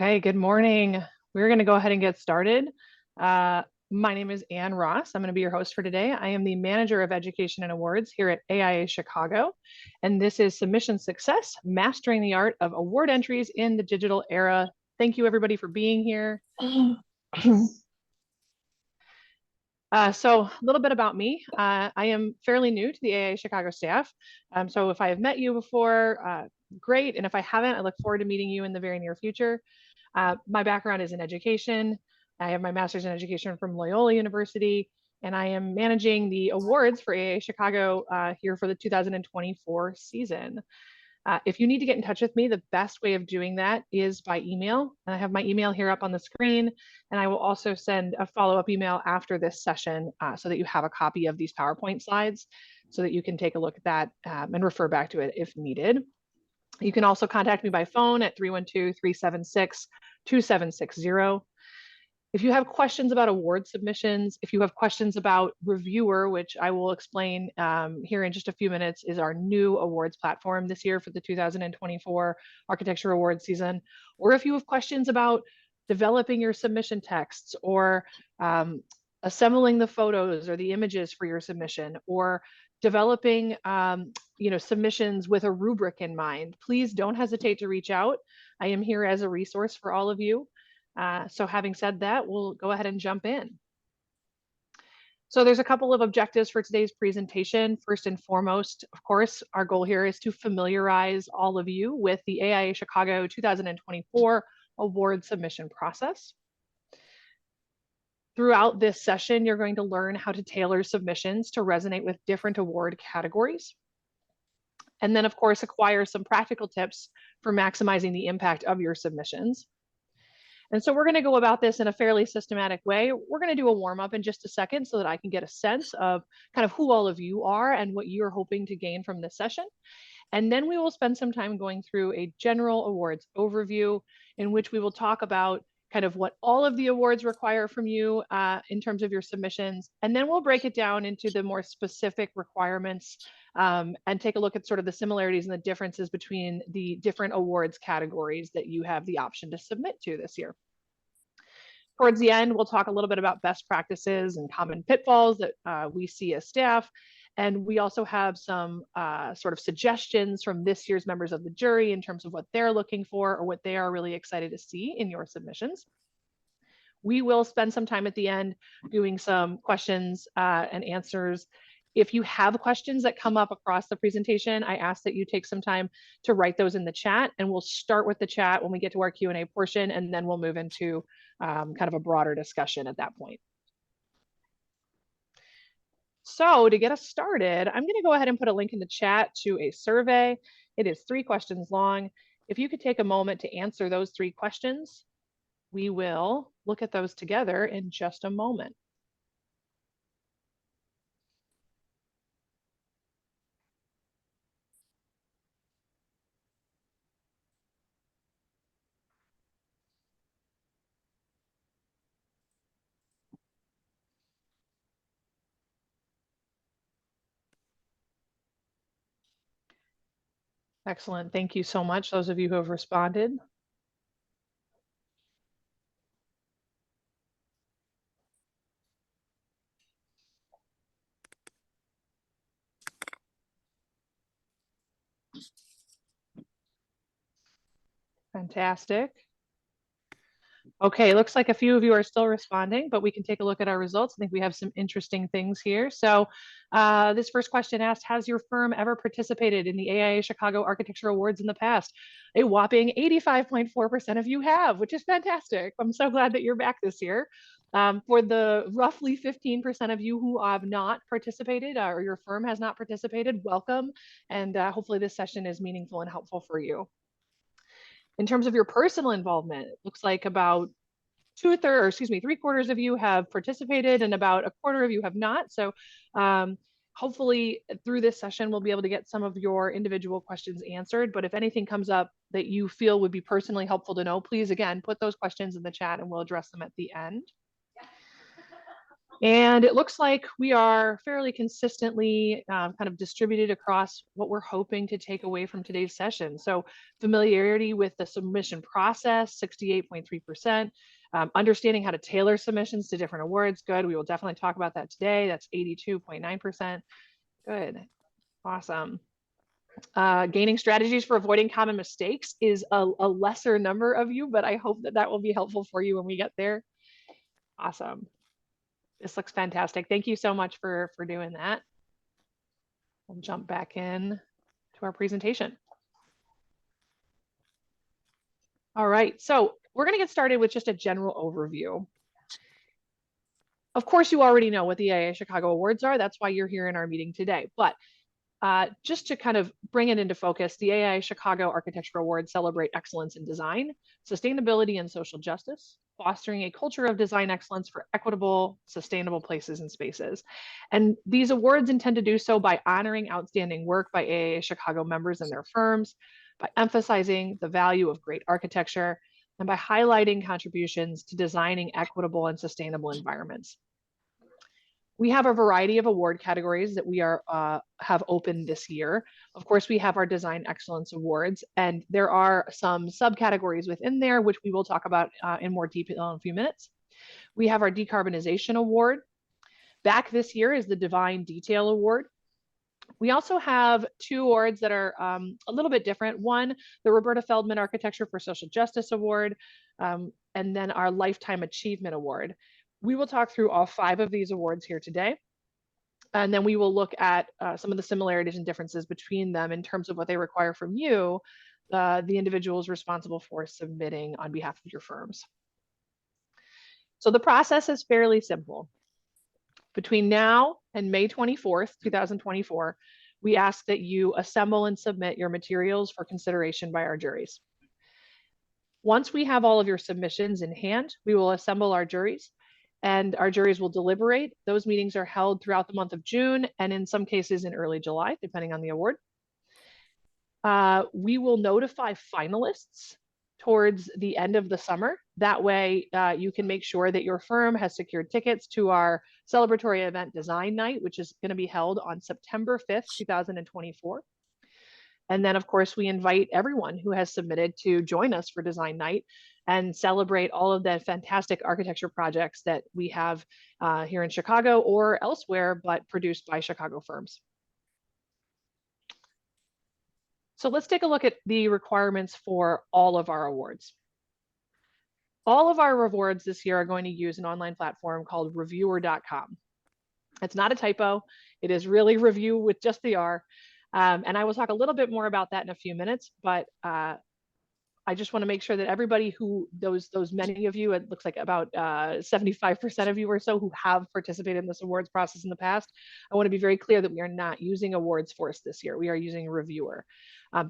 Okay, good morning. We're going to go ahead and get started. My name is Ann Ross. I'm going to be your host for today. I am the Manager of Education and Awards here at AIA Chicago, and this is Submission Success, Mastering the Art of Award Entries in the Digital Era. Thank you, everybody, for being here. So a little bit about me. I am fairly new to the AIA Chicago staff. So if I have met you before, great. And if I haven't, I look forward to meeting you in the very near future. My background is in education. I have my master's in education from Loyola University, and I am managing the awards for AIA Chicago here for the 2024 season. If you need to get in touch with me, the best way of doing that is by email. And I have my email here up on the screen, and I will also send a follow-up email after this session so that you have a copy of these PowerPoint slides so that you can take a look at that and refer back to it if needed. You can also contact me by phone at 312-376-2760. If you have questions about award submissions, if you have questions about Reviewer, which I will explain here in just a few minutes, is our new awards platform this year for the 2024 Architecture Awards season, or if you have questions about developing your submission texts or assembling the photos or the images for your submission, or developing submissions with a rubric in mind, please don't hesitate to reach out. I am here as a resource for all of you. So having said that, we'll go ahead and jump in. So there's a couple of objectives for today's presentation. First and foremost, of course, our goal here is to familiarize all of you with the AIA Chicago 2024 award submission process. Throughout this session, you're going to learn how to tailor submissions to resonate with different award categories. And then, of course, acquire some practical tips for maximizing the impact of your submissions. And so we're going to go about this in a fairly systematic way. We're going to do a warm up in just a second so that I can get a sense of kind of who all of you are and what you're hoping to gain from this session. And then we will spend some time going through a general awards overview in which we will talk about kind of what all of the awards require from you in terms of your submissions. And then we'll break it down into the more specific requirements and take a look at sort of the similarities and the differences between the different awards categories that you have the option to submit to this year. Towards the end, we'll talk a little bit about best practices and common pitfalls that we see as staff. And we also have some sort of suggestions from this year's members of the jury in terms of what they're looking for or what they are really excited to see in your submissions. We will spend some time at the end doing some questions and answers. If you have questions that come up across the presentation, I ask that you take some time to write those in the chat, and we'll start with the chat when we get to our Q&A portion, and then we'll move into kind of a broader discussion at that point. So to get us started, I'm going to go ahead and put a link in the chat to a survey. It is 3 questions long. If you could take a moment to answer those 3 questions, we will look at those together in just a moment. Excellent. Thank you so much, those of you who have responded. Fantastic. Okay, looks like a few of you are still responding, but we can take a look at our results. I think we have some interesting things here. So this first question asked, has your firm ever participated in the AIA Chicago Architecture Awards in the past? A whopping 85.4% of you have, which is fantastic. I'm so glad that you're back this year. For the roughly 15% of you who have not participated or your firm has not participated, welcome. And hopefully this session is meaningful and helpful for you. In terms of your personal involvement, it looks like about 3/4 of you have participated and about 1/4 of you have not. So hopefully through this session, we'll be able to get some of your individual questions answered. But if anything comes up that you feel would be personally helpful to know, please, again, put those questions in the chat and we'll address them at the end. And it looks like we are fairly consistently kind of distributed across what we're hoping to take away from today's session. So familiarity with the submission process, 68.3%. Understanding how to tailor submissions to different awards, good. We will definitely talk about that today. That's 82.9%. Good, awesome. Gaining strategies for avoiding common mistakes is a lesser number of you, but I hope that that will be helpful for you when we get there. Awesome. This looks fantastic. Thank you so much for doing that. We'll jump back in to our presentation. All right, so we're going to get started with just a general overview. Of course, you already know what the AIA Chicago Awards are. That's why you're here in our meeting today. But just to kind of bring it into focus, the AIA Chicago Architecture Awards celebrate excellence in design, sustainability, and social justice, fostering a culture of design excellence for equitable, sustainable places and spaces. And these awards intend to do so by honoring outstanding work by AIA Chicago members and their firms, by emphasizing the value of great architecture, and by highlighting contributions to designing equitable and sustainable environments. We have a variety of award categories that we have open this year. Of course, we have our Design Excellence Awards, and there are some subcategories within there, which we will talk about in more detail in a few minutes. We have our Decarbonization Award. Back this year is the Divine Detail Award. We also have two awards that are a little bit different. One, the Roberta Feldman Architecture for Social Justice Award, and then our Lifetime Achievement Award. We will talk through all 5 of these awards here today. And then we will look at some of the similarities and differences between them in terms of what they require from you, the individuals responsible for submitting on behalf of your firms. So the process is fairly simple. Between now and May 24th, 2024, we ask that you assemble and submit your materials for consideration by our juries. Once we have all of your submissions in hand, we will assemble our juries, and our juries will deliberate. Those meetings are held throughout the month of June and in some cases in early July, depending on the award. We will notify finalists towards the end of the summer. That way you can make sure that your firm has secured tickets to our celebratory event Design Night, which is going to be held on September 5th, 2024. And then, of course, we invite everyone who has submitted to join us for Design Night and celebrate all of the fantastic architecture projects that we have here in Chicago or elsewhere, but produced by Chicago firms. So let's take a look at the requirements for all of our awards. All of our awards this year are going to use an online platform called reviewer.com. It's not a typo. It is really review with just the R. And I will talk a little bit more about that in a few minutes, but I just want to make sure that everybody who, those many of you, it looks like about 75% of you or so who have participated in this awards process in the past, I want to be very clear that we are not using Awards Force this year. We are using Reviewer.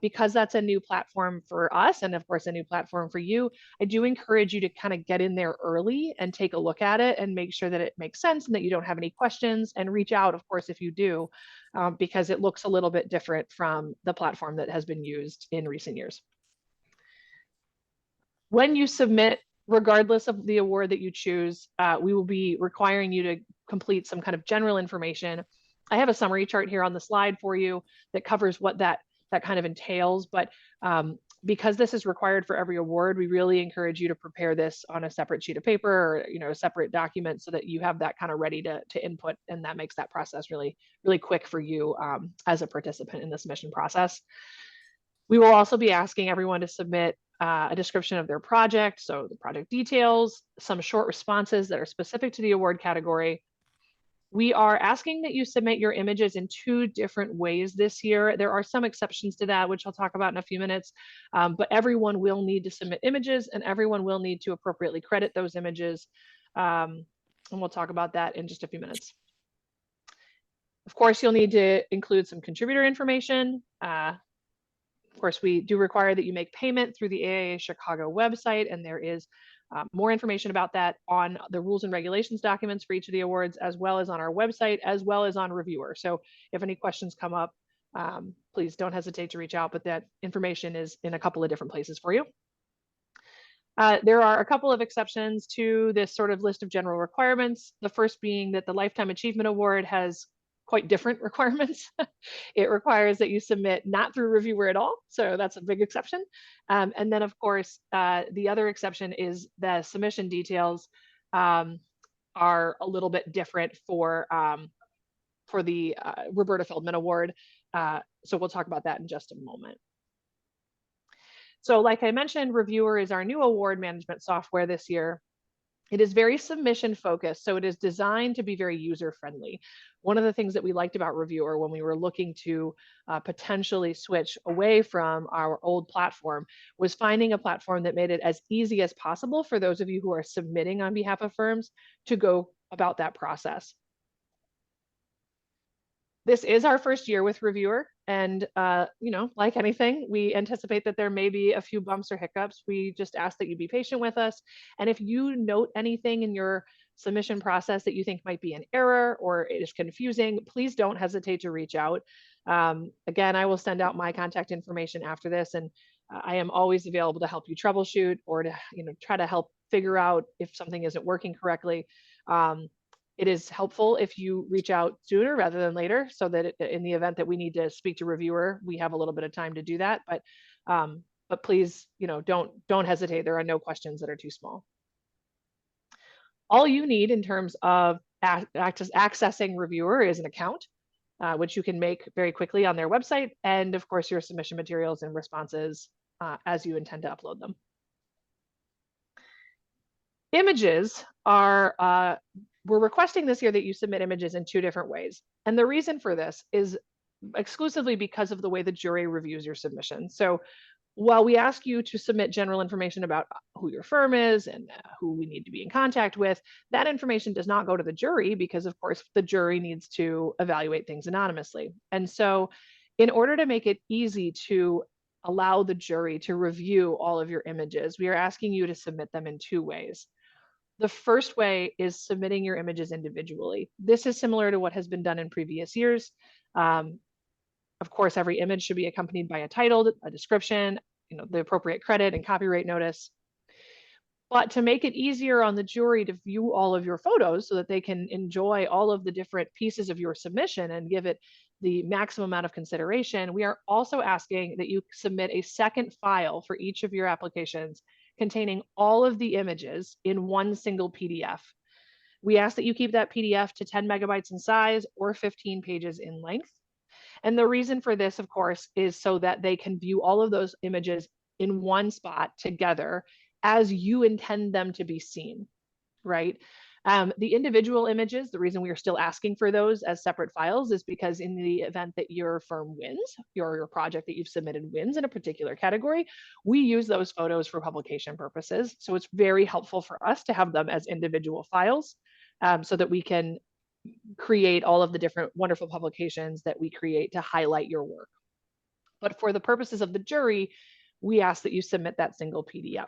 Because that's a new platform for us and of course a new platform for you, I do encourage you to kind of get in there early and take a look at it and make sure that it makes sense and that you don't have any questions, and reach out, of course, if you do, because it looks a little bit different from the platform that has been used in recent years. When you submit, regardless of the award that you choose, we will be requiring you to complete some kind of general information. I have a summary chart here on the slide for you that covers what that kind of entails, but because this is required for every award, we really encourage you to prepare this on a separate sheet of paper or a separate document so that you have that kind of ready to input, and that makes that process really quick for you as a participant in the submission process. We will also be asking everyone to submit a description of their project, so the project details, some short responses that are specific to the award category. We are asking that you submit your images in 2 different ways this year. There are some exceptions to that, which I'll talk about in a few minutes, but everyone will need to submit images and everyone will need to appropriately credit those images. And we'll talk about that in just a few minutes. Of course, you'll need to include some contributor information. Of course, we do require that you make payment through the AIA Chicago website, and there is more information about that on the rules and regulations documents for each of the awards, as well as on our website, as well as on Reviewer. So if any questions come up, please don't hesitate to reach out, but that information is in a couple of different places for you. There are a couple of exceptions to this sort of list of general requirements. The first being that the Lifetime Achievement Award has quite different requirements. It requires that you submit not through reviewer at all. So that's a big exception. And then of course, the other exception is the submission details are a little bit different for the Roberta Feldman Award. So we'll talk about that in just a moment. So like I mentioned, Reviewer is our new award management software this year. It is very submission focused, so it is designed to be very user friendly. One of the things that we liked about Reviewer when we were looking to potentially switch away from our old platform was finding a platform that made it as easy as possible for those of you who are submitting on behalf of firms to go about that process. This is our first year with Reviewer, and like anything, we anticipate that there may be a few bumps or hiccups. We just ask that you be patient with us. And if you note anything in your submission process that you think might be an error or it is confusing, please don't hesitate to reach out. Again, I will send out my contact information after this, and I am always available to help you troubleshoot or to try to help figure out if something isn't working correctly. It is helpful if you reach out sooner rather than later, so that in the event that we need to speak to Reviewer, we have a little bit of time to do that. But please, don't hesitate. There are no questions that are too small. All you need in terms of accessing Reviewer is an account, which you can make very quickly on their website, and of course your submission materials and responses as you intend to upload them. Images are we're requesting this year that you submit images in 2 different ways. And the reason for this is exclusively because of the way the jury reviews your submission. So while we ask you to submit general information about who your firm is and who we need to be in contact with, that information does not go to the jury because, of course, the jury needs to evaluate things anonymously. And so in order to make it easy to allow the jury to review all of your images, we are asking you to submit them in 2 ways. The first way is submitting your images individually. This is similar to what has been done in previous years. Of course, every image should be accompanied by a title, a description, the appropriate credit and copyright notice. But to make it easier on the jury to view all of your photos so that they can enjoy all of the different pieces of your submission and give it the maximum amount of consideration, we are also asking that you submit a second file for each of your applications containing all of the images in one single PDF. We ask that you keep that PDF to 10 megabytes in size or 15 pages in length. And the reason for this, of course, is so that they can view all of those images in one spot together as you intend them to be seen, right? The individual images, the reason we are still asking for those as separate files is because in the event that your firm wins, your project that you've submitted wins in a particular category, we use those photos for publication purposes. So it's very helpful for us to have them as individual files so that we can create all of the different wonderful publications that we create to highlight your work. But for the purposes of the jury, we ask that you submit that single PDF.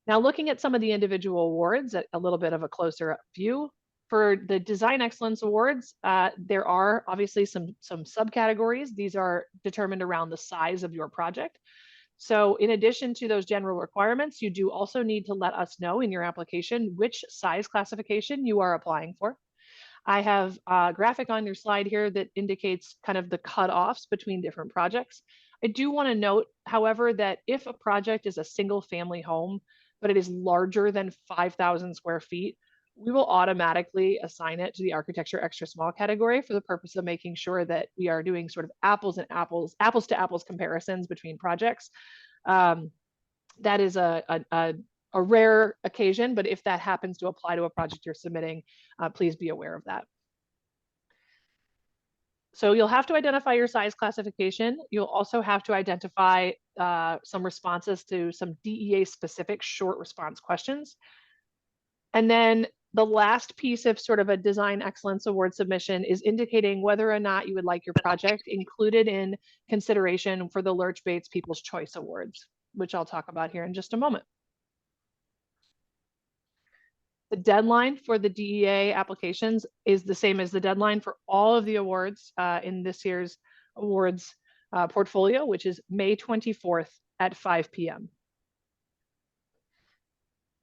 Now, looking at some of the individual awards at a little bit of a closer view, for the Design Excellence Awards, there are obviously some subcategories. These are determined around the size of your project. So in addition to those general requirements, you do also need to let us know in your application which size classification you are applying for. I have a graphic on your slide here that indicates kind of the cutoffs between different projects. I do want to note, however, that if a project is a single family home, but it is larger than 5,000 square feet, we will automatically assign it to the architecture extra small category for the purpose of making sure that we are doing sort of apples to apples comparisons between projects. That is a rare occasion, but if that happens to apply to a project you're submitting, please be aware of that. So you'll have to identify your size classification. You'll also have to identify some responses to some DEA specific short response questions. And then the last piece of sort of a Design Excellence Award submission is indicating whether or not you would like your project included in consideration for the Lurch Bates People's Choice Awards, which I'll talk about here in just a moment. The deadline for the DEA applications is the same as the deadline for all of the awards in this year's awards portfolio, which is May 24th at 5 p.m.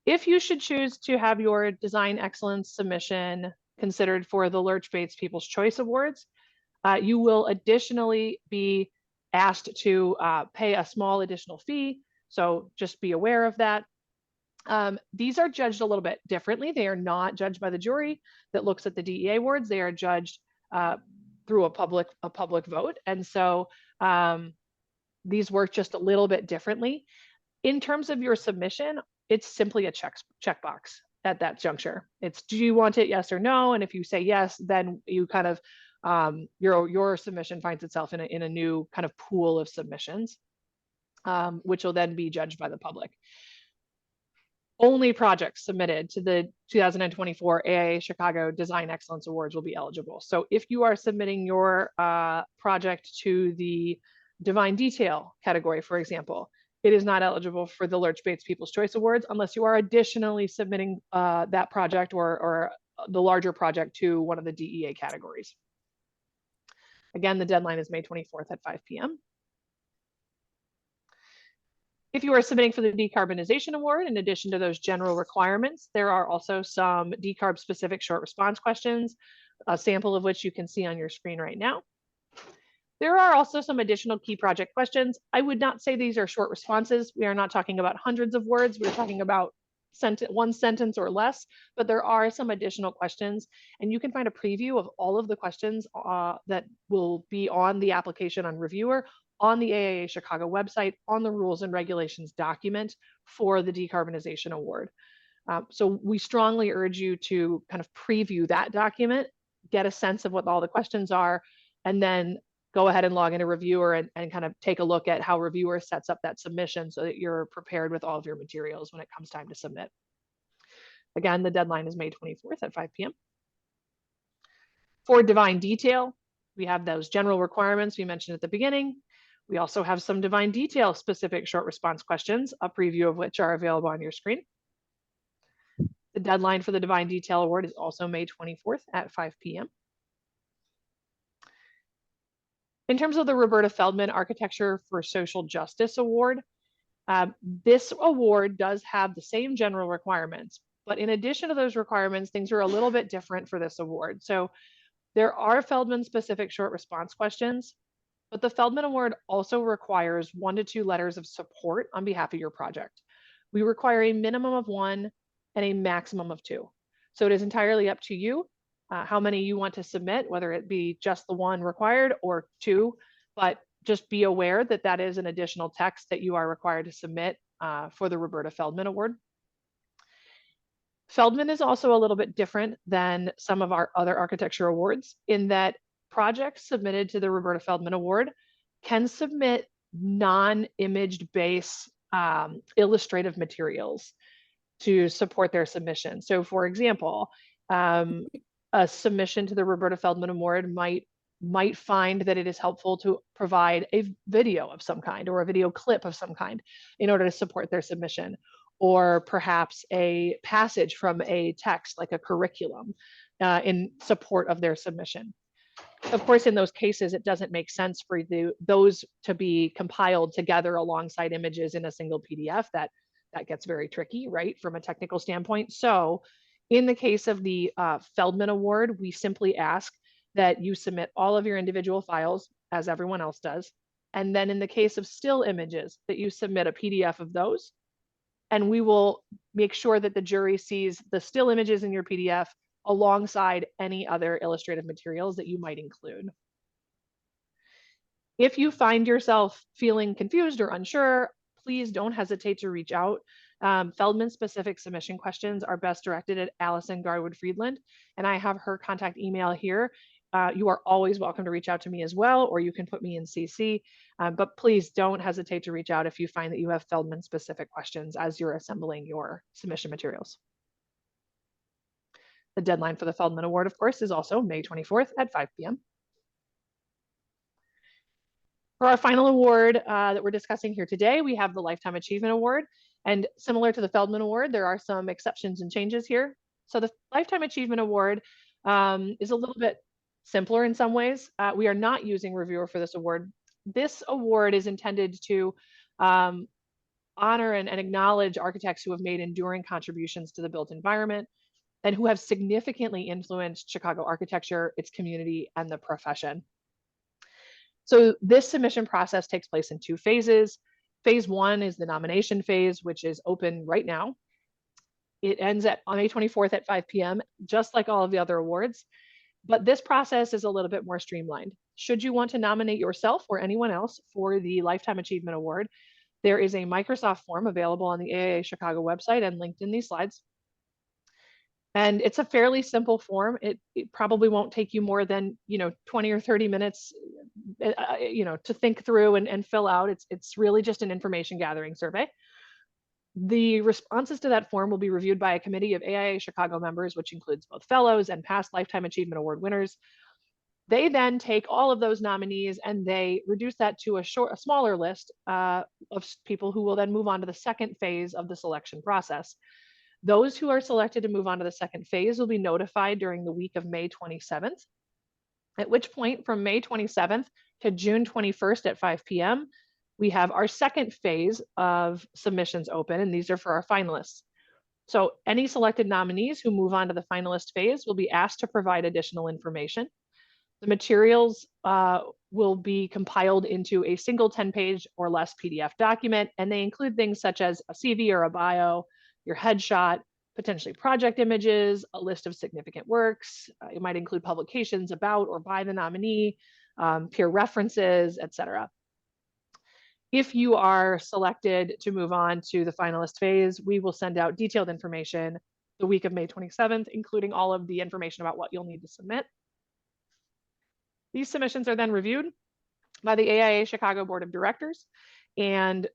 If you should choose to have your design excellence submission considered for the Lurch Bates People's Choice Awards, you will additionally be asked to pay a small additional fee. So just be aware of that. These are judged a little bit differently. They are not judged by the jury that looks at the DEA awards. They are judged through a public vote. And so these work just a little bit differently. In terms of your submission, it's simply a checkbox at that juncture. It's, do you want it, yes or no? And if you say yes, then you kind of, your submission finds itself in a new kind of pool of submissions, which will then be judged by the public. Only projects submitted to the 2024 AIA Chicago Design Excellence Awards will be eligible. So if you are submitting your project to the Divine Detail category, for example, it is not eligible for the Lurch Bates People's Choice Awards unless you are additionally submitting that project or the larger project to one of the DEA categories. Again, the deadline is May 24th at 5 p.m. If you are submitting for the Decarbonization Award, in addition to those general requirements, there are also some decarb specific short response questions, a sample of which you can see on your screen right now. There are also some additional key project questions. I would not say these are short responses. We are not talking about hundreds of words. We're talking about one sentence or less, but there are some additional questions, and you can find a preview of all of the questions that will be on the application on Reviewer, on the AIA Chicago website, on the rules and regulations document for the Decarbonization Award. So we strongly urge you to kind of preview that document, get a sense of what all the questions are, and then go ahead and log into Reviewer and kind of take a look at how Reviewer sets up that submission so that you're prepared with all of your materials when it comes time to submit. Again, the deadline is May 24th at 5 p.m. For Divine Detail, we have those general requirements we mentioned at the beginning. We also have some Divine Detail specific short response questions, a preview of which are available on your screen. The deadline for the Divine Detail Award is also May 24th at 5 p.m. In terms of the Roberta Feldman Architecture for Social Justice Award, this award does have the same general requirements, but in addition to those requirements, things are a little bit different for this award. So there are Feldman specific short response questions, but the Feldman Award also requires 1 to 2 letters of support on behalf of your project. We require a minimum of 1 and a maximum of 2. So it is entirely up to you how many you want to submit, whether it be just the 1 required or 2, but just be aware that that is an additional text that you are required to submit for the Roberta Feldman Award. Feldman is also a little bit different than some of our other architecture awards in that projects submitted to the Roberta Feldman Award can submit non-imaged based illustrative materials to support their submission. So for example, a submission to the Roberta Feldman Award might find that it is helpful to provide a video of some kind or a video clip of some kind in order to support their submission, or perhaps a passage from a text like a curriculum in support of their submission. Of course, in those cases, it doesn't make sense for those to be compiled together alongside images in a single PDF. That gets very tricky, right, from a technical standpoint. So in the case of the Feldman Award, we simply ask that you submit all of your individual files, as everyone else does. And then in the case of still images, that you submit a PDF of those. And we will make sure that the jury sees the still images in your PDF alongside any other illustrative materials that you might include. If you find yourself feeling confused or unsure, please don't hesitate to reach out. Feldman specific submission questions are best directed at Allison Garwood Friedland, and I have her contact email here. You are always welcome to reach out to me as well, or you can put me in CC, but please don't hesitate to reach out if you find that you have Feldman specific questions as you're assembling your submission materials. The deadline for the Feldman Award, of course, is also May 24th at 5 p.m. For our final award that we're discussing here today, we have the Lifetime Achievement Award. And similar to the Feldman Award, there are some exceptions and changes here. So the Lifetime Achievement Award is a little bit simpler in some ways. We are not using Reviewer for this award. This award is intended to honor and acknowledge architects who have made enduring contributions to the built environment and who have significantly influenced Chicago architecture, its community, and the profession. So this submission process takes place in 2 phases. Phase 1 is the nomination phase, which is open right now. It ends on May 24th at 5 p.m., just like all of the other awards. But this process is a little bit more streamlined. Should you want to nominate yourself or anyone else for the Lifetime Achievement Award, there is a Microsoft form available on the AIA Chicago website and linked in these slides. And it's a fairly simple form. It probably won't take you more than 20 or 30 minutes to think through and fill out. It's really just an information gathering survey. The responses to that form will be reviewed by a committee of AIA Chicago members, which includes both fellows and past Lifetime Achievement Award winners. They then take all of those nominees and they reduce that to a smaller list of people who will then move on to the second phase of the selection process. Those who are selected to move on to the second phase will be notified during the week of May 27th, at which point from May 27th to June 21st at 5 p.m., we have our second phase of submissions open, and these are for our finalists. So any selected nominees who move on to the finalist phase will be asked to provide additional information. The materials will be compiled into a single 10-page or less PDF document, and they include things such as a CV or a bio, your headshot, potentially project images, a list of significant works. It might include publications about or by the nominee, peer references, etc. If you are selected to move on to the finalist phase, we will send out detailed information the week of May 27th, including all of the information about what you'll need to submit. These submissions are then reviewed by the AIA Chicago Board of Directors, and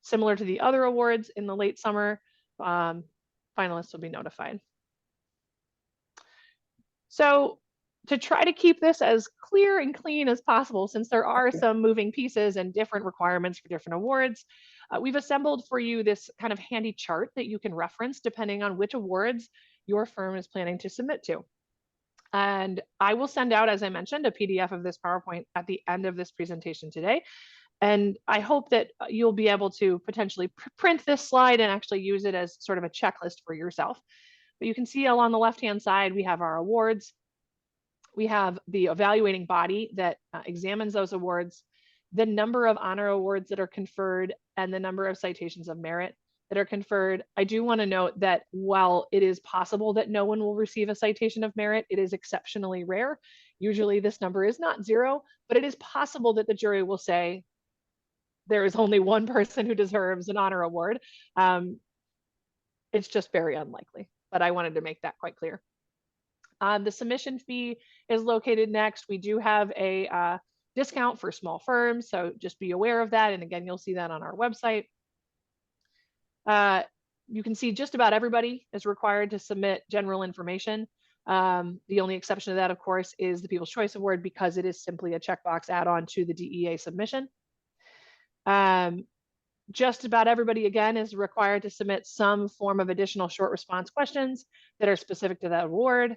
similar to the other awards in the late summer, finalists will be notified. So to try to keep this as clear and clean as possible, since there are some moving pieces and different requirements for different awards, we've assembled for you this kind of handy chart that you can reference depending on which awards your firm is planning to submit to. And I will send out, as I mentioned, a PDF of this PowerPoint at the end of this presentation today. And I hope that you'll be able to potentially print this slide and actually use it as sort of a checklist for yourself. But you can see along the left-hand side, we have our awards. We have the evaluating body that examines those awards, the number of honor awards that are conferred, and the number of citations of merit that are conferred. I do want to note that while it is possible that no one will receive a citation of merit, it is exceptionally rare. Usually this number is not 0, but it is possible that the jury will say there is only one person who deserves an honor award. It's just very unlikely, but I wanted to make that quite clear. The submission fee is located next. We do have a discount for small firms, so just be aware of that. And again, you'll see that on our website. You can see just about everybody is required to submit general information. The only exception to that, of course, is the People's Choice Award, because it is simply a checkbox add-on to the DEA submission. Just about everybody, again, is required to submit some form of additional short response questions that are specific to that award.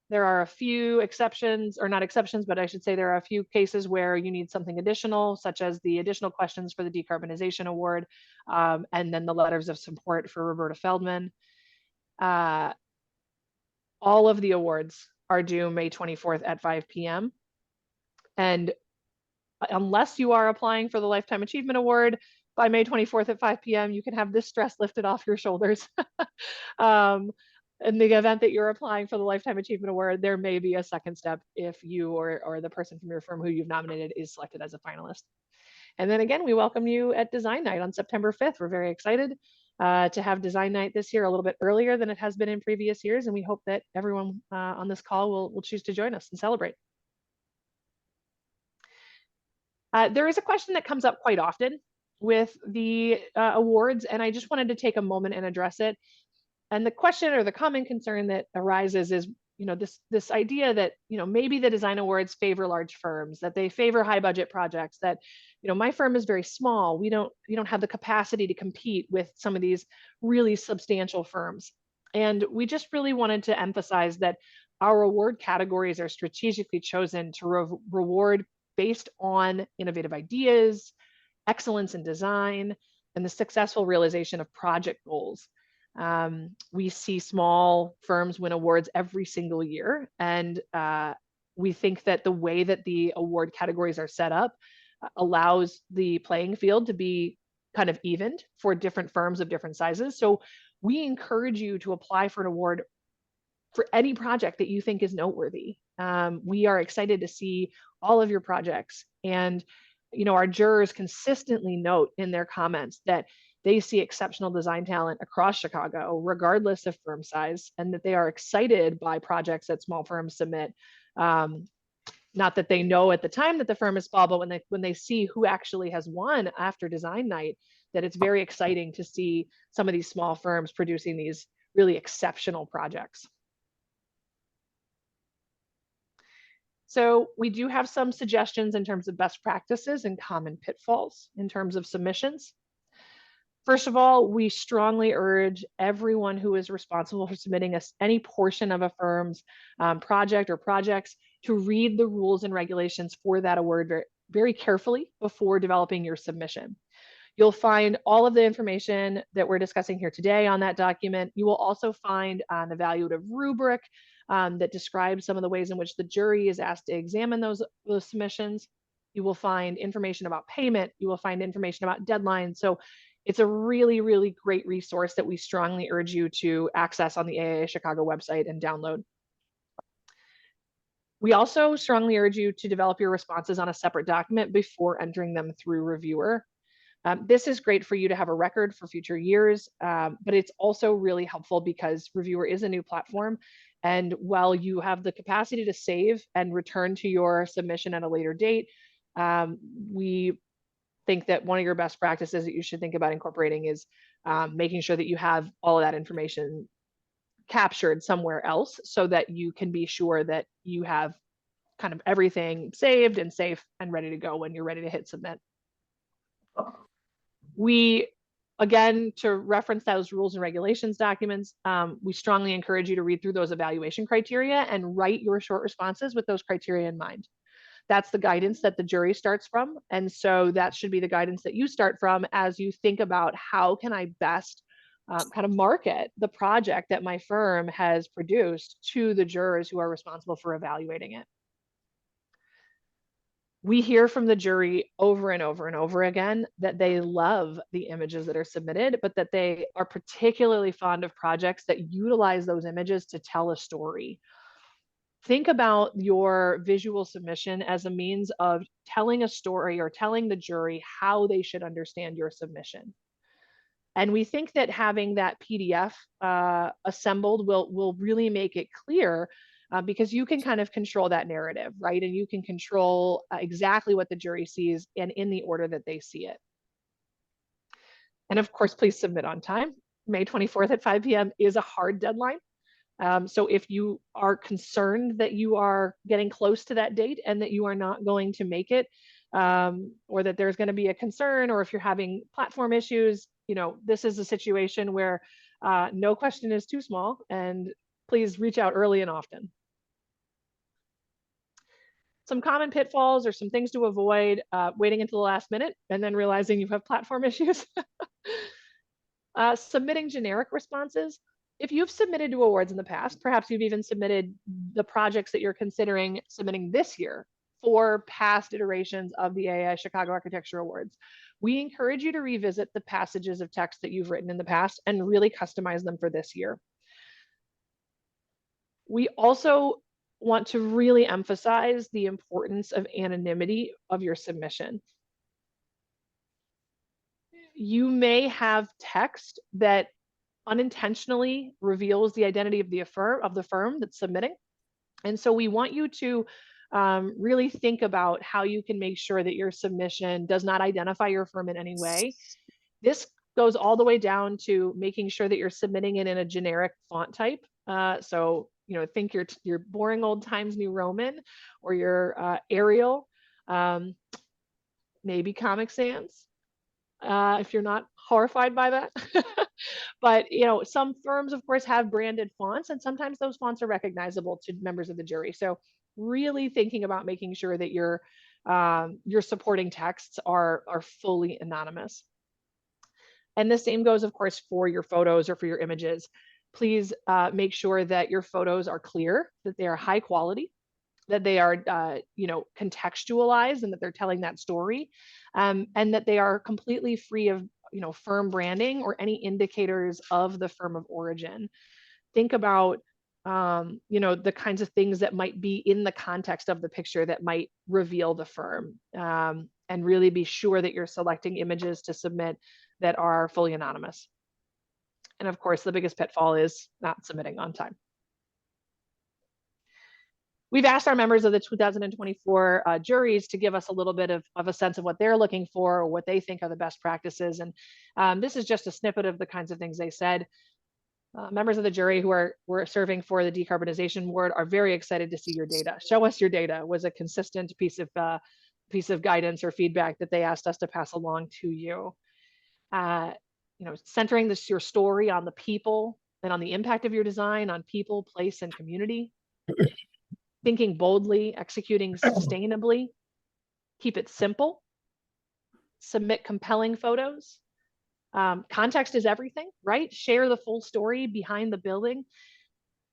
There are a few exceptions, or not exceptions, but I should say there are a few cases where you need something additional, such as the additional questions for the Decarbonization Award, and then the letters of support for Roberta Feldman. All of the awards are due May 24th at 5 p.m. And unless you are applying for the Lifetime Achievement Award, by May 24th at 5 p.m., you can have this stress lifted off your shoulders. In the event that you're applying for the Lifetime Achievement Award, there may be a second step if you or the person from your firm who you've nominated is selected as a finalist. And then again, we welcome you at Design Night on September 5th. We're very excited to have Design Night this year a little bit earlier than it has been in previous years, and we hope that everyone on this call will choose to join us and celebrate. There is a question that comes up quite often with the awards, and I just wanted to take a moment and address it. And the question or the common concern that arises is, this idea that, maybe the design awards favor large firms, that they favor high budget projects, that, my firm is very small. We don't have the capacity to compete with some of these really substantial firms. And we just really wanted to emphasize that our award categories are strategically chosen to reward based on innovative ideas, excellence in design, and the successful realization of project goals. We see small firms win awards every single year, and we think that the way that the award categories are set up allows the playing field to be kind of evened for different firms of different sizes. So we encourage you to apply for an award for any project that you think is noteworthy. We are excited to see all of your projects. And, our jurors consistently note in their comments that they see exceptional design talent across Chicago, regardless of firm size, and that they are excited by projects that small firms submit. Not that they know at the time that the firm is small, but when they see who actually has won after design night, that it's very exciting to see some of these small firms producing these really exceptional projects. So we do have some suggestions in terms of best practices and common pitfalls in terms of submissions. First of all, we strongly urge everyone who is responsible for submitting any portion of a firm's project or projects to read the rules and regulations for that award very, very carefully before developing your submission. You'll find all of the information that we're discussing here today on that document. You will also find an evaluative rubric that describes some of the ways in which the jury is asked to examine those submissions. You will find information about payment. You will find information about deadlines. So it's a really, really great resource that we strongly urge you to access on the AIA Chicago website and download. We also strongly urge you to develop your responses on a separate document before entering them through reviewer. This is great for you to have a record for future years, but it's also really helpful because Reviewer is a new platform. And while you have the capacity to save and return to your submission at a later date, we think that one of your best practices that you should think about incorporating is making sure that you have all of that information captured somewhere else so that you can be sure that you have kind of everything saved and safe and ready to go when you're ready to hit submit. We, again, to reference those rules and regulations documents, we strongly encourage you to read through those evaluation criteria and write your short responses with those criteria in mind. That's the guidance that the jury starts from. And so that should be the guidance that you start from as you think about how can I best kind of market the project that my firm has produced to the jurors who are responsible for evaluating it. We hear from the jury over and over and over again that they love the images that are submitted, but that they are particularly fond of projects that utilize those images to tell a story. Think about your visual submission as a means of telling a story or telling the jury how they should understand your submission. And we think that having that PDF assembled will really make it clear because you can kind of control that narrative, right? And you can control exactly what the jury sees and in the order that they see it. And of course, please submit on time. May 24th at 5 p.m. is a hard deadline. So if you are concerned that you are getting close to that date and that you are not going to make it, or that there's going to be a concern, or if you're having platform issues, this is a situation where no question is too small, and please reach out early and often. Some common pitfalls or some things to avoid, waiting until the last minute and then realizing you have platform issues. Submitting generic responses. If you've submitted to awards in the past, perhaps you've even submitted the projects that you're considering submitting this year for past iterations of the AIA Chicago Architecture Awards, we encourage you to revisit the passages of text that you've written in the past and really customize them for this year. We also want to really emphasize the importance of anonymity of your submission. You may have text that unintentionally reveals the identity of the firm that's submitting. And so we want you to really think about how you can make sure that your submission does not identify your firm in any way. This goes all the way down to making sure that you're submitting it in a generic font type. So, think your boring old Times New Roman or your Arial, maybe Comic Sans, if you're not horrified by that. But, some firms, of course, have branded fonts, and sometimes those fonts are recognizable to members of the jury. So really thinking about making sure that you're your supporting texts are fully anonymous. And the same goes, of course, for your photos or for your images. Please make sure that your photos are clear, that they are high quality, that they are, contextualized, and that they're telling that story, and that they are completely free of, firm branding or any indicators of the firm of origin. Think about, the kinds of things that might be in the context of the picture that might reveal the firm, and really be sure that you're selecting images to submit that are fully anonymous. And of course, the biggest pitfall is not submitting on time. We've asked our members of the 2024 juries to give us a little bit of a sense of what they're looking for or what they think are the best practices. And this is just a snippet of the kinds of things they said. Members of the jury who are serving for the decarbonization board are very excited to see your data. Show us your data was a consistent piece of guidance or feedback that they asked us to pass along to you. Centering your story on the people and on the impact of your design on people, place, and community. Thinking boldly, executing sustainably, keep it simple, submit compelling photos. Context is everything, right? Share the full story behind the building,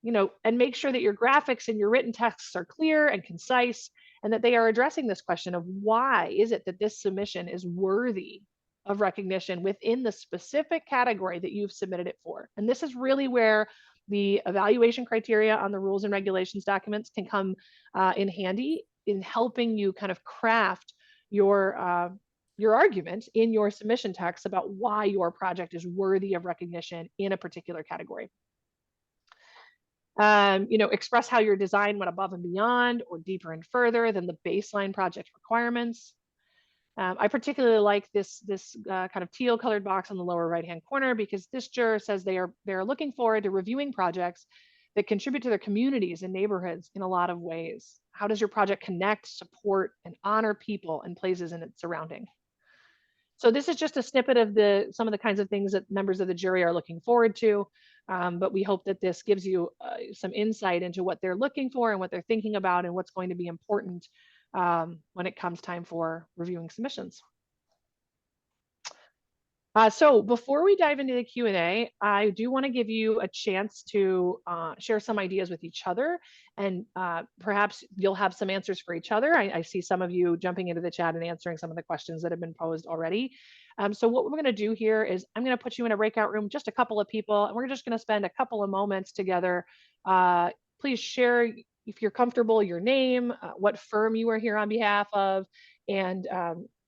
and make sure that your graphics and your written texts are clear and concise, and that they are addressing this question of why is it that this submission is worthy of recognition within the specific category that you've submitted it for. And this is really where the evaluation criteria on the rules and regulations documents can come in handy in helping you kind of craft your argument in your submission text about why your project is worthy of recognition in a particular category. Express how your design went above and beyond or deeper and further than the baseline project requirements. I particularly like this kind of teal colored box on the lower right hand corner, because this juror says they're looking forward to reviewing projects that contribute to their communities and neighborhoods in a lot of ways. How does your project connect, support, and honor people and places in its surrounding? So this is just a snippet of some of the kinds of things that members of the jury are looking forward to, but we hope that this gives you some insight into what they're looking for and what they're thinking about and what's going to be important when it comes time for reviewing submissions. So before we dive into the Q&A, I do want to give you a chance to share some ideas with each other, and perhaps you'll have some answers for each other. I see some of you jumping into the chat and answering some of the questions that have been posed already. So what we're going to do here is I'm going to put you in a breakout room, just a couple of people, and we're just going to spend a couple of moments together. Please share, if you're comfortable, your name, what firm you are here on behalf of, and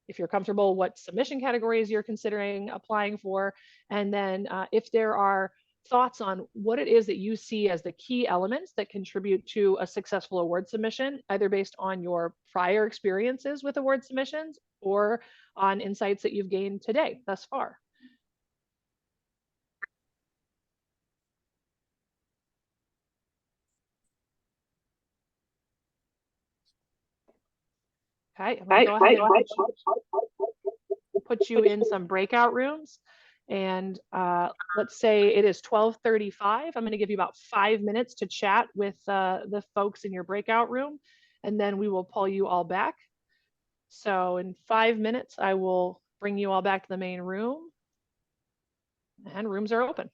if you're comfortable, what submission categories you're considering applying for. And then if there are thoughts on what it is that you see as the key elements that contribute to a successful award submission, either based on your prior experiences with award submissions or on insights that you've gained today thus far. Okay, I'm gonna go ahead and put you in some breakout rooms. And let's say it is 12:35. I'm going to give you about 5 minutes to chat with the folks in your breakout room, and then we will pull you all back. So in 5 minutes, I will bring you all back to the main room, and rooms are open.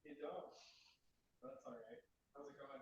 You don't. That's all right. How's it going?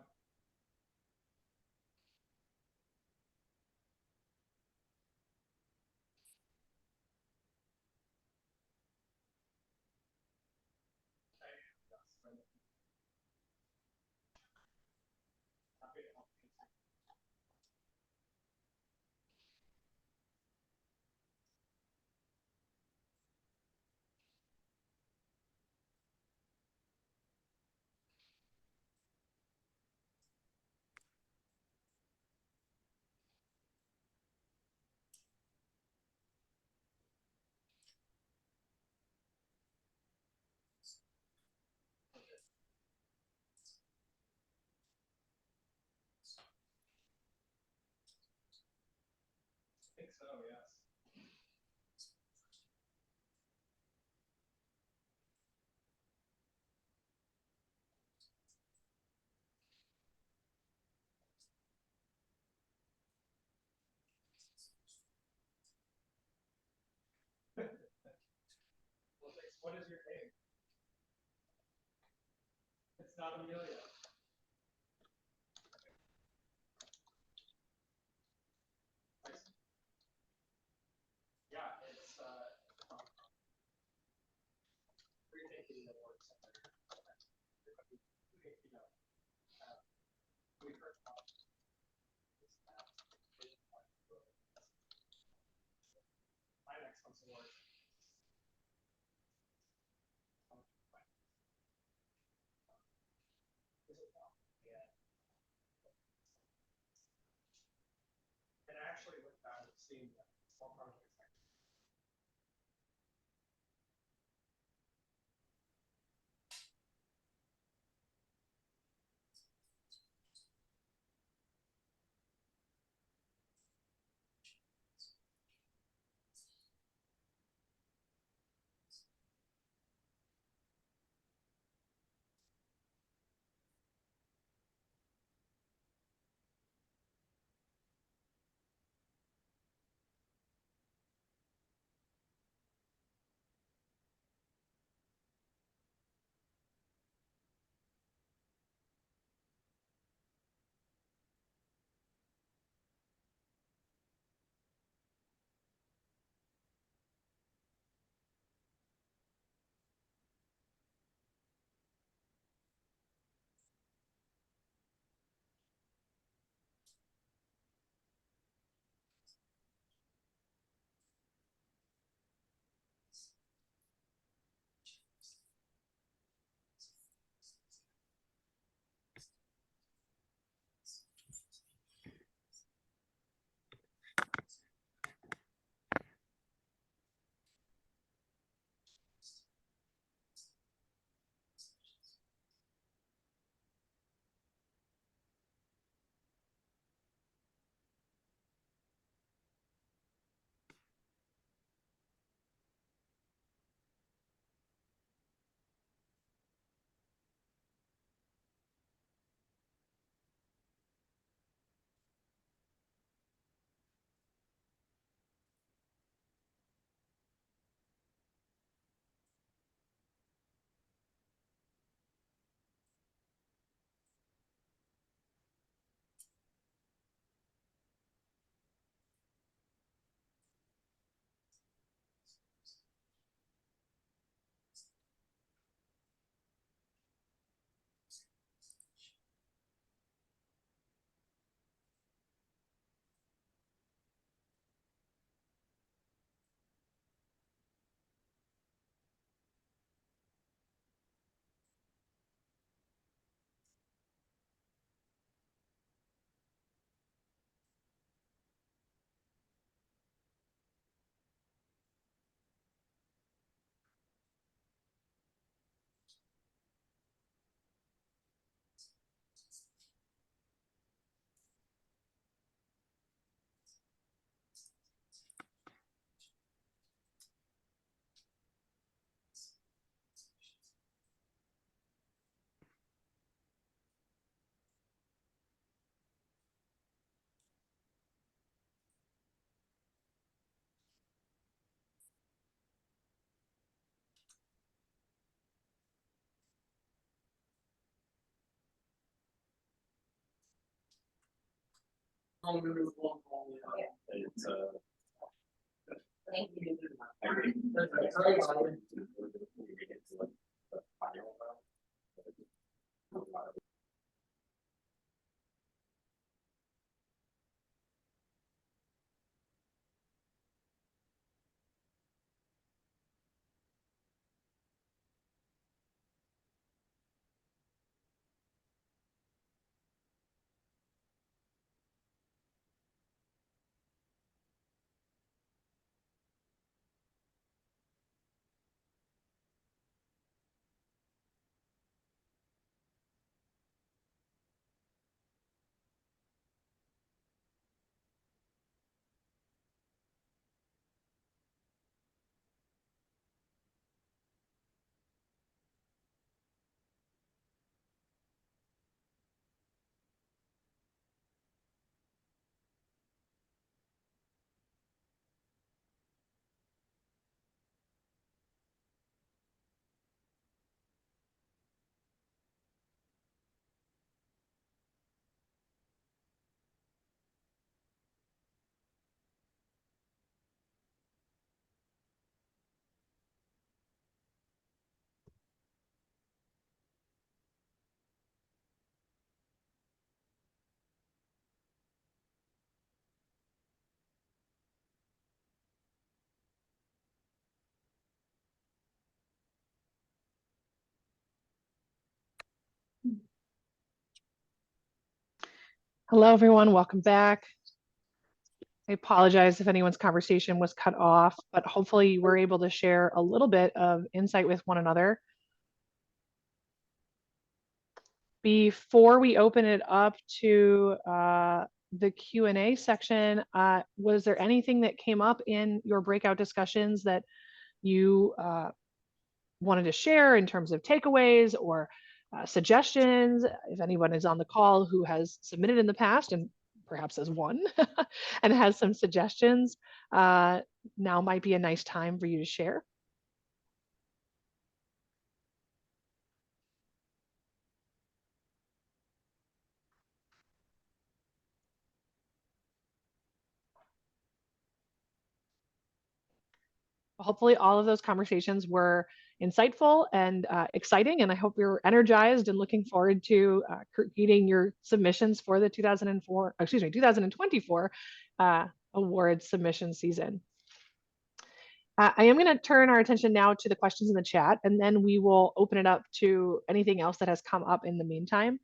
think so, yes. Well, thanks. What is your name? It's not Amelia. Yeah, it's rethinking the work center. You know, we heard about this my next comes to work. And I actually looked out and seen small projects. Thank you. Hello, everyone. Welcome back. I apologize if anyone's conversation was cut off, but hopefully you were able to share a little bit of insight with one another. Before we open it up to the Q&A section, was there anything that came up in your breakout discussions that you wanted to share in terms of takeaways or suggestions? If anyone is on the call who has submitted in the past and perhaps has won and has some suggestions, now might be a nice time for you to share. Hopefully all of those conversations were insightful and exciting, and I hope you're energized and looking forward to creating your submissions for the 2024 award submission season. I am going to turn our attention now to the questions in the chat, and then we will open it up to anything else that has come up in the meantime.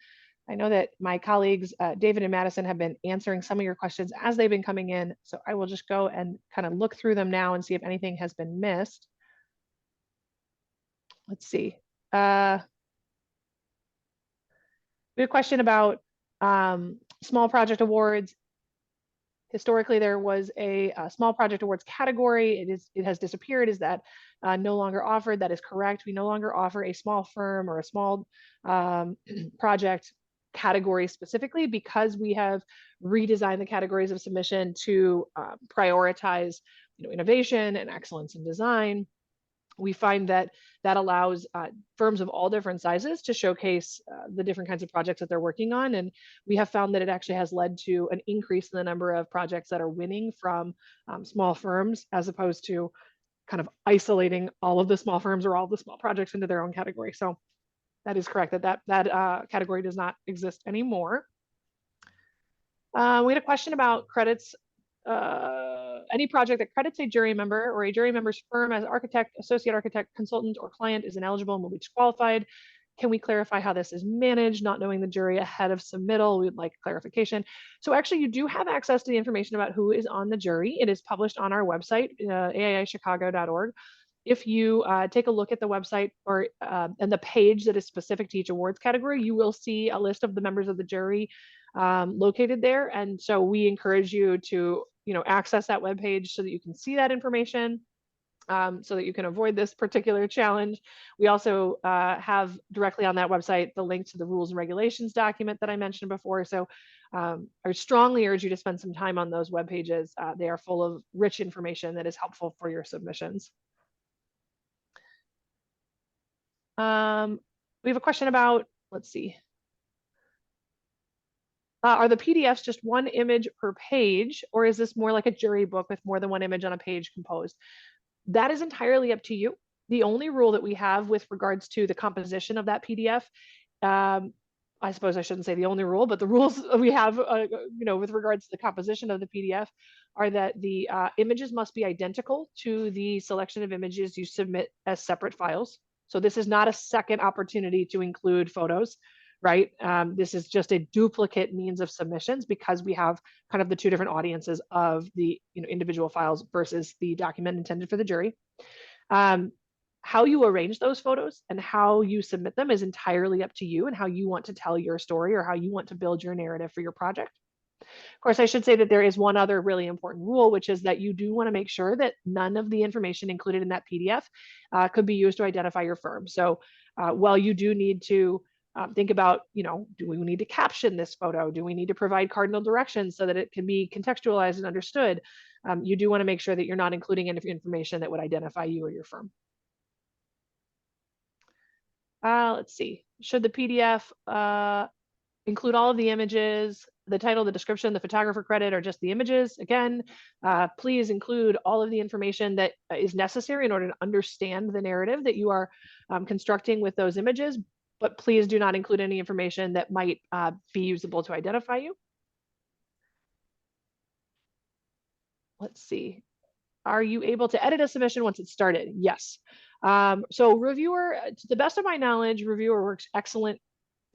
I know that my colleagues, David and Madison, have been answering some of your questions as they've been coming in. So I will just go and kind of look through them now and see if anything has been missed. Let's see. We have a question about small project awards. Historically, there was a small project awards category. It has disappeared. Is that no longer offered? That is correct. We no longer offer a small firm or a small project category specifically because we have redesigned the categories of submission to prioritize innovation and excellence in design. We find that that allows firms of all different sizes to showcase the different kinds of projects that they're working on. And we have found that it actually has led to an increase in the number of projects that are winning from small firms, as opposed to kind of isolating all of the small firms or all the small projects into their own category. So that is correct, that category does not exist anymore. We had a question about credits. Any project that credits a jury member or a jury member's firm as architect, associate architect, consultant, or client is ineligible and will be disqualified. Can we clarify how this is managed? Not knowing the jury ahead of submittal, we'd like clarification. So actually, you do have access to the information about who is on the jury. It is published on our website, AIAChicago.org. If you take a look at the website or and the page that is specific to each awards category, you will see a list of the members of the jury located there. And so we encourage you to access that webpage so that you can see that information, so that you can avoid this particular challenge. We also have directly on that website the link to the rules and regulations document that I mentioned before. So I strongly urge you to spend some time on those web pages. They are full of rich information that is helpful for your submissions. We have a question about, let's see. Are the PDFs just one image per page, or is this more like a jury book with more than one image on a page composed? That is entirely up to you. The only rule that we have with regards to the composition of that PDF, I suppose I shouldn't say the only rule, but the rules we have, with regards to the composition of the PDF are that the images must be identical to the selection of images you submit as separate files. So this is not a second opportunity to include photos, right? This is just a duplicate means of submissions because we have kind of the two different audiences of the individual files versus the document intended for the jury. How you arrange those photos and how you submit them is entirely up to you and how you want to tell your story or how you want to build your narrative for your project. Of course, I should say that there is one other really important rule, which is that you do want to make sure that none of the information included in that PDF could be used to identify your firm. So while you do need to think about, do we need to caption this photo? Do we need to provide cardinal directions so that it can be contextualized and understood? You do want to make sure that you're not including any information that would identify you or your firm. Let's see. Should the PDF include all of the images, the title, the description, the photographer credit, or just the images? Again, please include all of the information that is necessary in order to understand the narrative that you are constructing with those images, but please do not include any information that might be usable to identify you. Let's see. Are you able to edit a submission once it's started? Yes. So Reviewer, to the best of my knowledge, Reviewer works excellent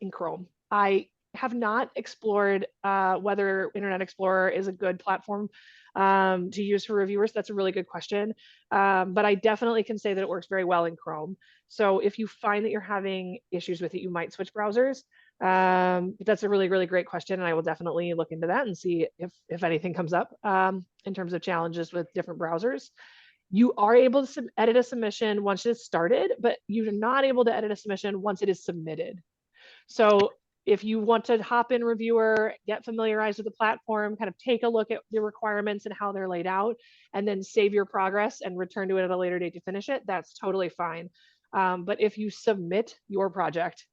in Chrome. I have not explored whether Internet Explorer is a good platform to use for reviewers. That's a really good question. But I definitely can say that it works very well in Chrome. So if you find that you're having issues with it, you might switch browsers. That's a really, really great question. And I will definitely look into that and see if anything comes up in terms of challenges with different browsers. You are able to edit a submission once it's started, but you're not able to edit a submission once it is submitted. So if you want to hop in reviewer, get familiarized with the platform, kind of take a look at the requirements and how they're laid out, and then save your progress and return to it at a later date to finish it, that's totally fine. But if you submit your project,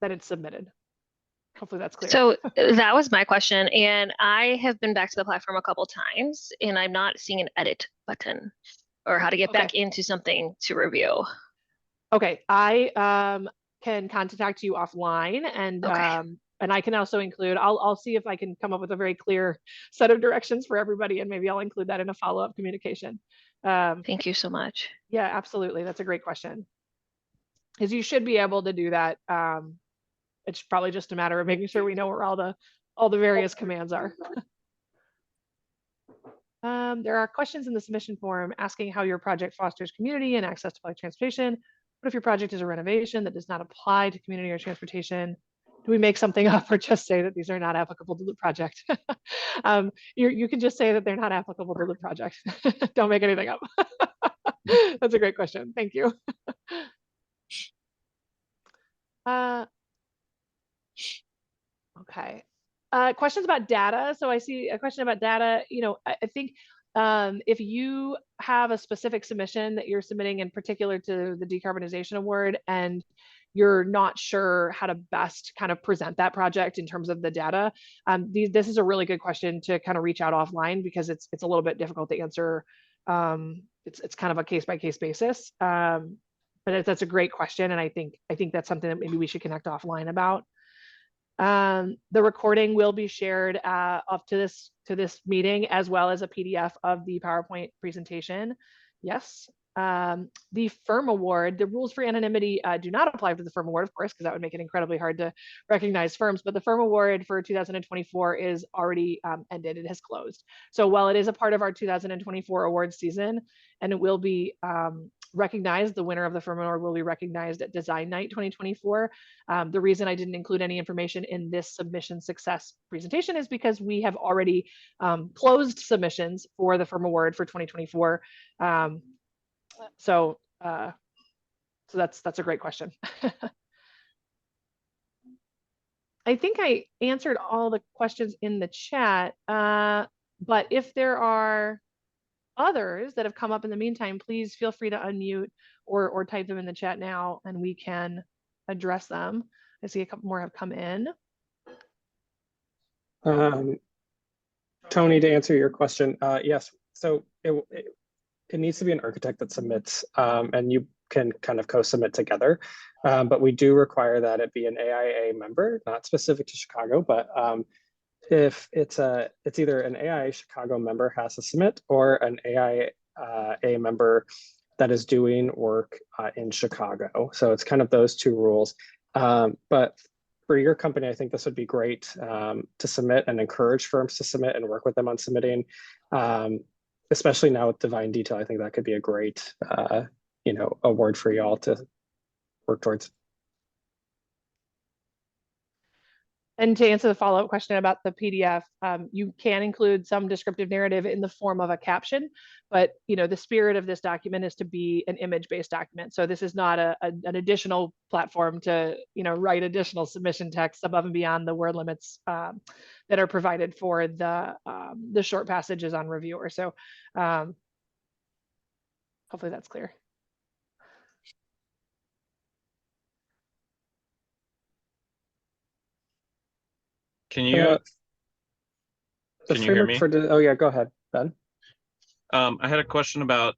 then it's submitted. Hopefully that's clear. So that was my question. And I have been back to the platform a couple times and I'm not seeing an edit button or how to get back into something to review. Okay, I can contact you offline and I can also include, I'll see if I can come up with a very clear set of directions for everybody and maybe I'll include that in a follow-up communication. Thank you so much. Yeah, absolutely. That's a great question. Because you should be able to do that. It's probably just a matter of making sure we know where all the various commands are. There are questions in the submission form asking how your project fosters community and access to public transportation. What if your project is a renovation that does not apply to community or transportation? Do we make something up or just say that these are not applicable to the project? You can just say that they're not applicable to the project. Don't make anything up. That's a great question. Thank you. Okay. Questions about data. So I see a question about data. You know, I think if you have a specific submission that you're submitting in particular to the decarbonization award and you're not sure how to best kind of present that project in terms of the data, this is a really good question to kind of reach out offline because it's a little bit difficult to answer. It's kind of a case by case basis. But that's a great question, and I think that's something that maybe we should connect offline about. The recording will be shared up to this meeting as well as a PDF of the PowerPoint presentation. Yes. The firm award, the rules for anonymity do not apply to the firm award, of course, because that would make it incredibly hard to recognize firms, but the firm award for 2024 is already ended. It has closed. So while it is a part of our 2024 awards season and it will be recognized, the winner of the firm award will be recognized at Design Night 2024. The reason I didn't include any information in this submission success presentation is because we have already closed submissions for the firm award for 2024. So that's a great question. I think I answered all the questions in the chat, but if there are others that have come up in the meantime, please feel free to unmute or type them in the chat now and we can address them. I see a couple more have come in. Tony, to answer your question, yes. So it needs to be an architect that submits, and you can kind of co-submit together. But we do require that it be an AIA member, not specific to Chicago, but if it's either an AIA Chicago member has to submit or an AIA member that is doing work in Chicago. So it's kind of those two rules. But for your company, I think this would be great to submit and encourage firms to submit and work with them on submitting. Especially now with Divine Detail, I think that could be a great, award for y'all to work towards. And to answer the follow-up question about the PDF, you can include some descriptive narrative in the form of a caption, but the spirit of this document is to be an image-based document. So this is not an additional platform to write additional submission text above and beyond the word limits that are provided for the short passages on reviewer. So hopefully that's clear. Can you hear me? Oh yeah, go ahead, Ben. I had a question about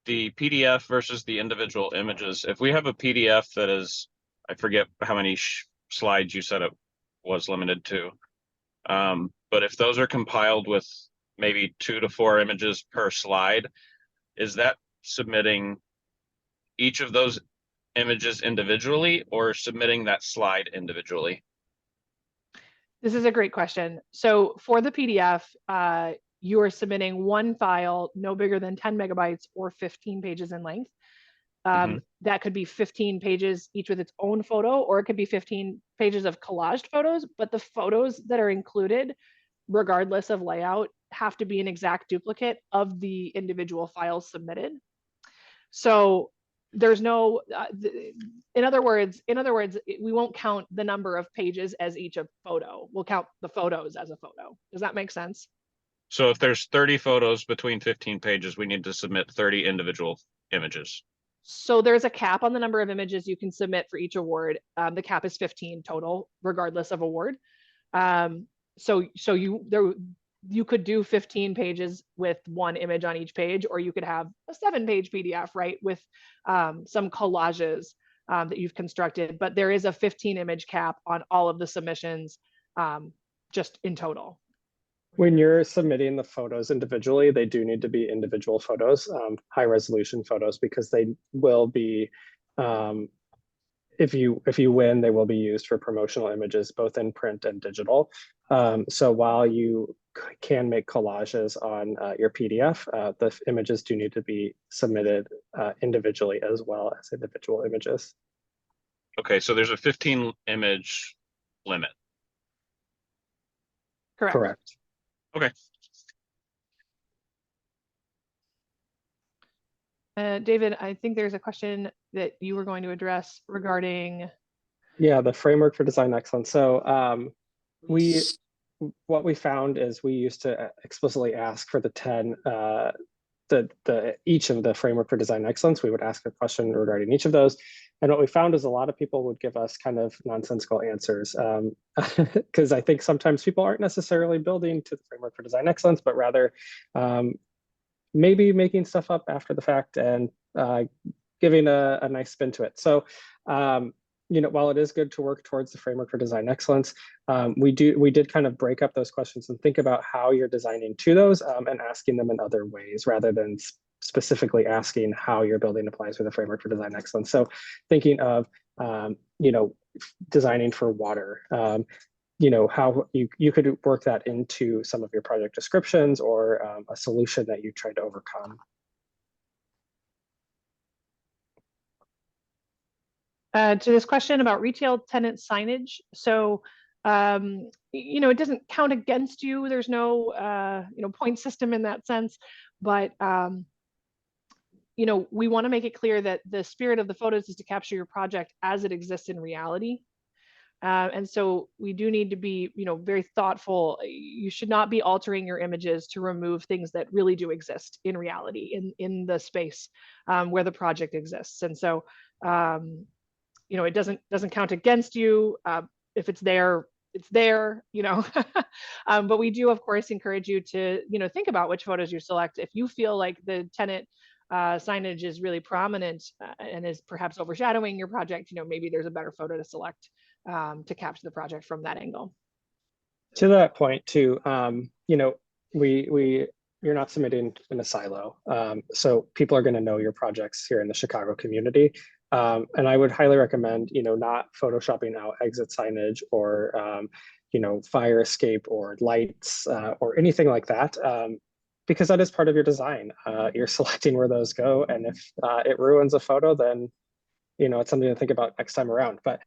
the PDF versus the individual images. If we have a PDF that is, I forget how many slides you said it was limited to, but if those are compiled with maybe 2 to 4 images per slide, is that submitting each of those images individually or submitting that slide individually? This is a great question. So for the PDF, you are submitting one file no bigger than 10 megabytes or 15 pages in length. That could be 15 pages each with its own photo, or it could be 15 pages of collaged photos, but the photos that are included, regardless of layout, have to be an exact duplicate of the individual files submitted. So there's no, in other words, we won't count the number of pages as each a photo. We'll count the photos as a photo. Does that make sense? So if there's 30 photos between 15 pages, we need to submit 30 individual images. So there's a cap on the number of images you can submit for each award. The cap is 15 total, regardless of award. So you could do 15 pages with one image on each page, or you could have a 7-page PDF, right, with some collages that you've constructed. But there is a 15 image cap on all of the submissions, just in total. When you're submitting the photos individually, they do need to be individual photos, high resolution photos, because they will be, if you win, they will be used for promotional images, both in print and digital. So while you can make collages on your PDF, the images do need to be submitted individually as well as individual images. Okay, so there's a 15 image limit. Correct. Okay. David, I think there's a question that you were going to address regarding. Yeah, the framework for design excellence. So what we found is we used to explicitly ask for the 10, each of the framework for design excellence. We would ask a question regarding each of those. And what we found is a lot of people would give us kind of nonsensical answers, because I think sometimes people aren't necessarily building to the framework for design excellence, but rather maybe making stuff up after the fact and giving a nice spin to it. So, while it is good to work towards the framework for design excellence, we did kind of break up those questions and think about how you're designing to those and asking them in other ways rather than specifically asking how your building applies with the framework for design excellence. So thinking of, designing for water, how you could work that into some of your project descriptions or a solution that you tried to overcome. To this question about retail tenant signage. So, it doesn't count against you. There's no, point system in that sense, but, we want to make it clear that the spirit of the photos is to capture your project as it exists in reality. And so we do need to be, very thoughtful. You should not be altering your images to remove things that really do exist in reality in the space where the project exists. And so, it doesn't count against you. If it's there, it's there, but we do, of course, encourage you to, think about which photos you select. If you feel like the tenant signage is really prominent and is perhaps overshadowing your project, maybe there's a better photo to select to capture the project from that angle. To that point too, you're not submitting in a silo. So people are going to know your projects here in the Chicago community. And I would highly recommend, not photoshopping out exit signage or, fire escape or lights or anything like that. Because that is part of your design. You're selecting where those go. And if it ruins a photo, then, it's something to think about next time around. But,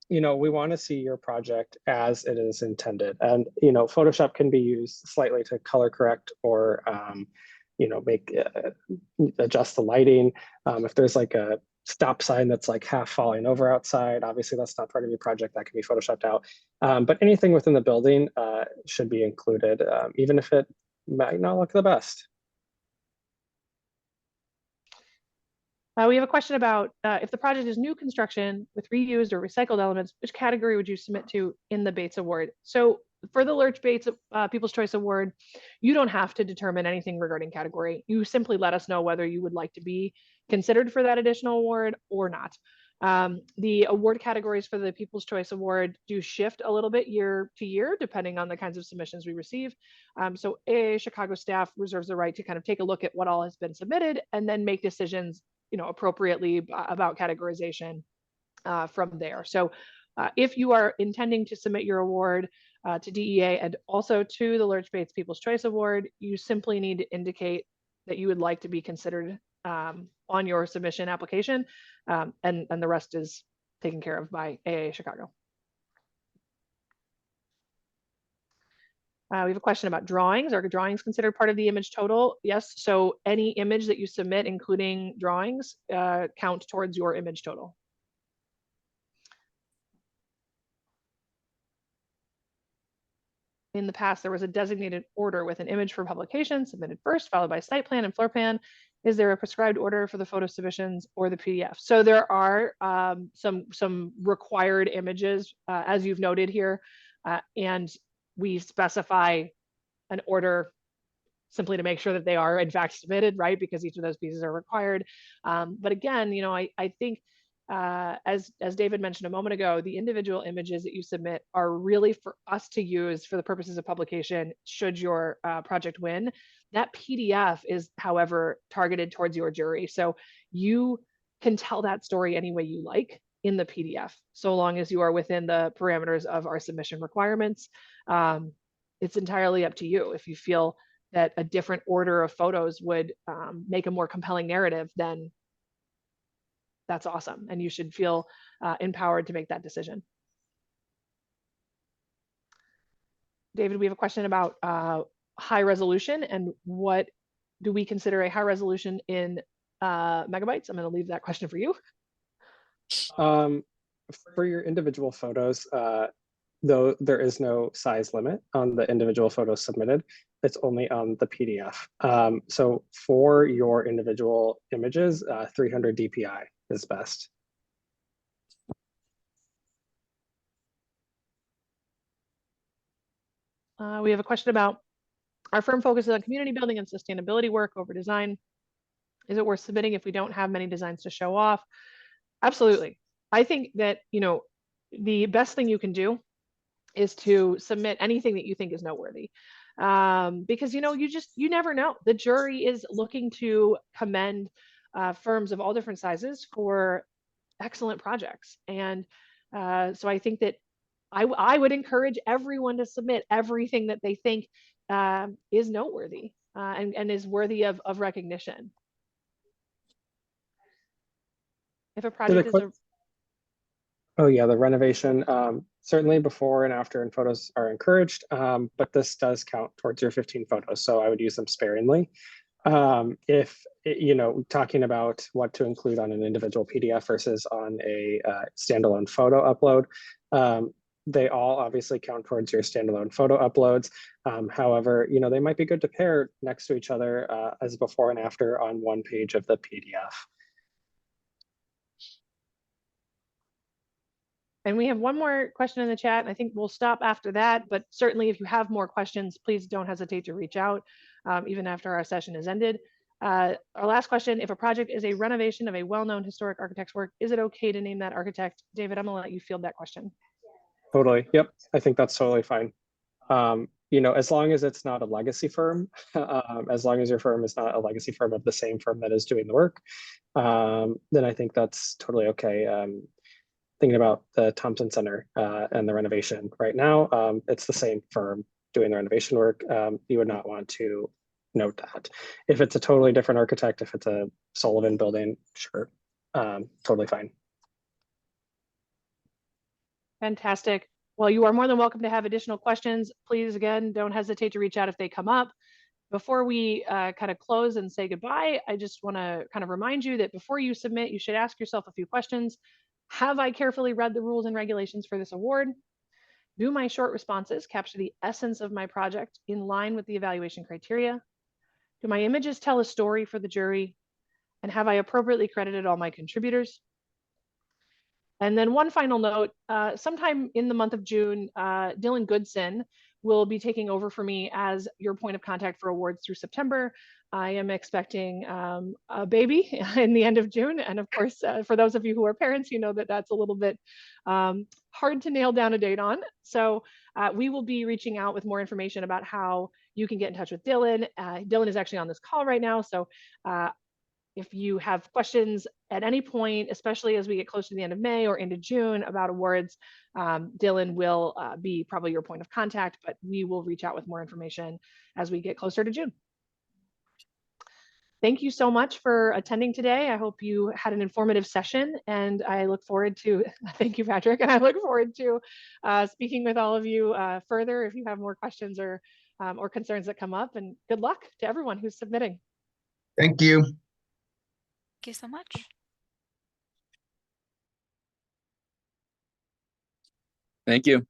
we want to see your project as it is intended. And, Photoshop can be used slightly to color correct or, adjust the lighting. If there's like a stop sign that's like half falling over outside, obviously that's not part of your project, that can be photoshopped out. But anything within the building should be included, even if it might not look the best. We have a question about if the project is new construction with reused or recycled elements, which category would you submit to in the Bates Award? So for the Lurch Bates People's Choice Award, you don't have to determine anything regarding category. You simply let us know whether you would like to be considered for that additional award or not. The award categories for the People's Choice Award do shift a little bit year to year, depending on the kinds of submissions we receive. So AIA Chicago staff reserves the right to kind of take a look at what all has been submitted and then make decisions, appropriately about categorization from there. So If you are intending to submit your award to DEA and also to the Lurch Bates People's Choice Award, you simply need to indicate that you would like to be considered on your submission application, and the rest is taken care of by AIA Chicago. We have a question about drawings. Are drawings considered part of the image total? Yes. So any image that you submit, including drawings, count towards your image total. In the past, there was a designated order with an image for publication submitted first, followed by site plan and floor plan. Is there a prescribed order for the photo submissions or the PDF? So there are some required images, as you've noted here, and we specify an order simply to make sure that they are in fact submitted, right? Because each of those pieces are required. But again, you know, I think as David mentioned a moment ago, the individual images that you submit are really for us to use for the purposes of publication should your project win. That PDF is, however, targeted towards your jury. So you can tell that story any way you like in the PDF, so long as you are within the parameters of our submission requirements. It's entirely up to you. If you feel that a different order of photos would make a more compelling narrative, then that's awesome. And you should feel empowered to make that decision. David, we have a question about high resolution and what do we consider a high resolution in megabytes? I'm going to leave that question for you. For your individual photos, though there is no size limit on the individual photos submitted, it's only on the PDF. So for your individual images, 300 DPI is best. We have a question about our firm focuses on community building and sustainability work over design. Is it worth submitting if we don't have many designs to show off? Absolutely. I think that, you know, the best thing you can do is to submit anything that you think is noteworthy. Because, you know, you never know. The jury is looking to commend firms of all different sizes for excellent projects. And so I think that I would encourage everyone to submit everything that they think is noteworthy and is worthy of recognition. If a project is a... Oh yeah, the renovation, certainly before and after and photos are encouraged, but this does count towards your 15 photos, so I would use them sparingly. If, you know, talking about what to include on an individual PDF versus on a standalone photo upload, they all obviously count towards your standalone photo uploads. However, you know, they might be good to pair next to each other as before and after on one page of the PDF. And we have one more question in the chat, and I think we'll stop after that. But certainly if you have more questions, please don't hesitate to reach out even after our session is ended. Our last question, if a project is a renovation of a well-known historic architect's work, is it okay to name that architect? David, I'm gonna let you field that question. Totally, yep, I think that's totally fine. You know, as long as it's not a legacy firm, as long as your firm is not a legacy firm of the same firm that is doing the work, then I think that's totally okay. Thinking about the Thompson Center and the renovation right now, it's the same firm doing the renovation work. You would not want to note that. If it's a totally different architect, if it's a Sullivan building, sure, totally fine. Fantastic. Well, you are more than welcome to have additional questions. Please, again, don't hesitate to reach out if they come up. Before we kind of close and say goodbye, I just want to kind of remind you that before you submit, you should ask yourself a few questions. Have I carefully read the rules and regulations for this award? Do my short responses capture the essence of my project in line with the evaluation criteria? Do my images tell a story for the jury? And have I appropriately credited all my contributors? And then one final note, sometime in the month of June, Dylan Goodson will be taking over for me as your point of contact for awards through September. I am expecting a baby in the end of June. And of course, for those of you who are parents, you know that that's a little bit hard to nail down a date on. So we will be reaching out with more information about how you can get in touch with Dylan. Dylan is actually on this call right now. So If you have questions at any point, especially as we get closer to the end of May or into June about awards, Dylan will be probably your point of contact, but we will reach out with more information as we get closer to June. Thank you so much for attending today. I hope you had an informative session, and I look forward to, thank you, Patrick, and I look forward to speaking with all of you further if you have more questions or concerns that come up, and good luck to everyone who's submitting. Thank you. Thank you so much. Thank you.